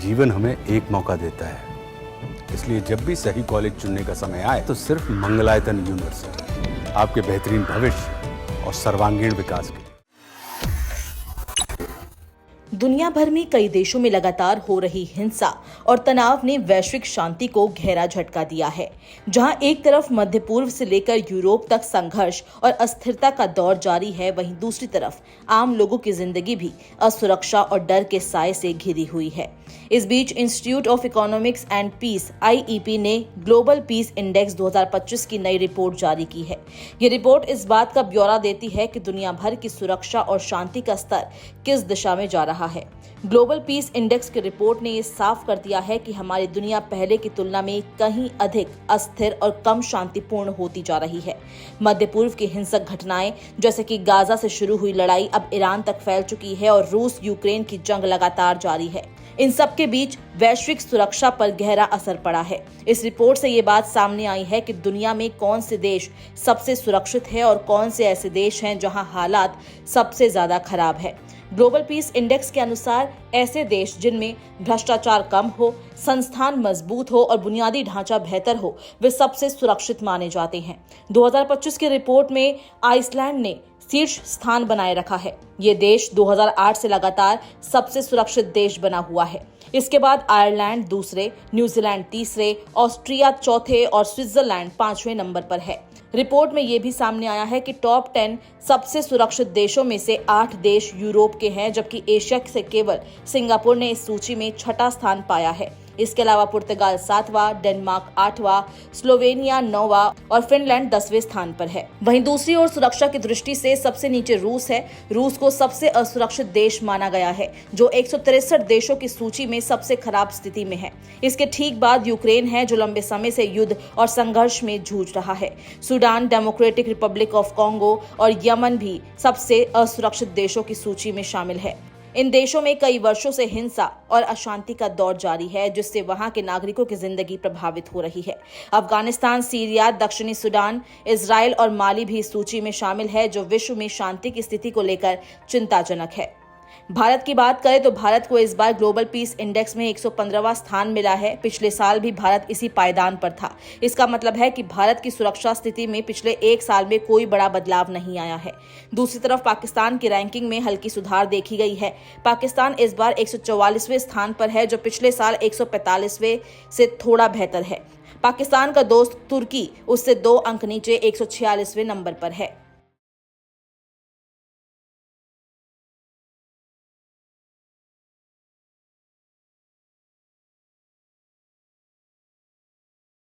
जीवन हमें एक मौका देता है, इसलिए जब भी सही कॉलेज चुनने का समय आए तो सिर्फ मंगलायतन यूनिवर्सिटी आपके बेहतरीन भविष्य और सर्वांगीण विकास के लिए। दुनिया भर में कई देशों में लगातार हो रही हिंसा और तनाव ने वैश्विक शांति को गहरा झटका दिया है। जहां एक तरफ मध्य पूर्व से लेकर यूरोप तक संघर्ष और अस्थिरता का दौर जारी है, वहीं दूसरी तरफ आम लोगों की जिंदगी भी असुरक्षा और डर के साए से घिरी हुई है। इस बीच Institute of Economics and Peace (IEP) ने ग्लोबल पीस इंडेक्स 2025 की नई रिपोर्ट जारी की है। ये रिपोर्ट इस बात का ब्यौरा देती है कि दुनिया भर की सुरक्षा और शांति का स्तर किस दिशा में जा रहा है। ग्लोबल पीस इंडेक्स की रिपोर्ट ने ये साफ कर दिया है कि हमारी दुनिया पहले की तुलना में कहीं अधिक अस्थिर और कम शांतिपूर्ण होती जा रही है। मध्य पूर्व की हिंसक घटनाएं जैसे कि गाजा से शुरू हुई लड़ाई अब ईरान तक फैल चुकी है और रूस यूक्रेन की जंग लगातार जारी है। इन सब के बीच वैश्विक सुरक्षा पर गहरा असर पड़ा है। इस रिपोर्ट से ये बात सामने आई है कि दुनिया में कौन से देश सबसे सुरक्षित है और कौन से ऐसे देश हैं जहां हालात सबसे ज्यादा खराब है। ग्लोबल पीस इंडेक्स के अनुसार ऐसे देश जिनमें भ्रष्टाचार कम हो, संस्थान मजबूत हो और बुनियादी ढांचा बेहतर हो, वे सबसे सुरक्षित माने जाते हैं। 2025 की रिपोर्ट में आइसलैंड ने शीर्ष स्थान बनाए रखा है। ये देश 2008 से लगातार सबसे सुरक्षित देश बना हुआ है। इसके बाद आयरलैंड दूसरे, न्यूजीलैंड तीसरे, ऑस्ट्रिया चौथे और स्विट्जरलैंड 5वें नंबर पर है। रिपोर्ट में यह भी सामने आया है कि टॉप 10 सबसे सुरक्षित देशों में से 8 देश यूरोप के हैं, जबकि एशिया से केवल सिंगापुर ने इस सूची में 6ठा स्थान पाया है। इसके अलावा पुर्तगाल 7वां, डेनमार्क 8वां, स्लोवेनिया 9वां और फिनलैंड 10वें स्थान पर है। वहीं दूसरी ओर सुरक्षा की दृष्टि से सबसे नीचे रूस है। रूस को सबसे असुरक्षित देश माना गया है, जो 163 देशों की सूची में सबसे खराब स्थिति में है। इसके ठीक बाद यूक्रेन है, जो लंबे समय से युद्ध और संघर्ष में जूझ रहा है। Sudan, democratic Republic of Congo और यमन भी सबसे असुरक्षित देशों की सूची में शामिल है। इन देशों में कई वर्षों से हिंसा और अशांति का दौर जारी है, जिससे वहां के नागरिकों की जिंदगी प्रभावित हो रही है। अफगानिस्तान, सीरिया, दक्षिणी सूडान, इजराइल और माली भी इस सूची में शामिल है, जो विश्व में शांति की स्थिति को लेकर चिंताजनक है। भारत की बात करें तो भारत को इस बार ग्लोबल पीस इंडेक्स में 115वां स्थान मिला है। पिछले साल भी भारत इसी पायदान पर था। इसका मतलब है कि भारत की सुरक्षा स्थिति में पिछले एक साल में कोई बड़ा बदलाव नहीं आया है। दूसरी तरफ पाकिस्तान की रैंकिंग में हल्की सुधार देखी गई है। पाकिस्तान इस बार 144वें स्थान पर है, जो पिछले साल 145वें से थोड़ा बेहतर है। पाकिस्तान का दोस्त तुर्की उससे 2 अंक नीचे 146वें नंबर पर है।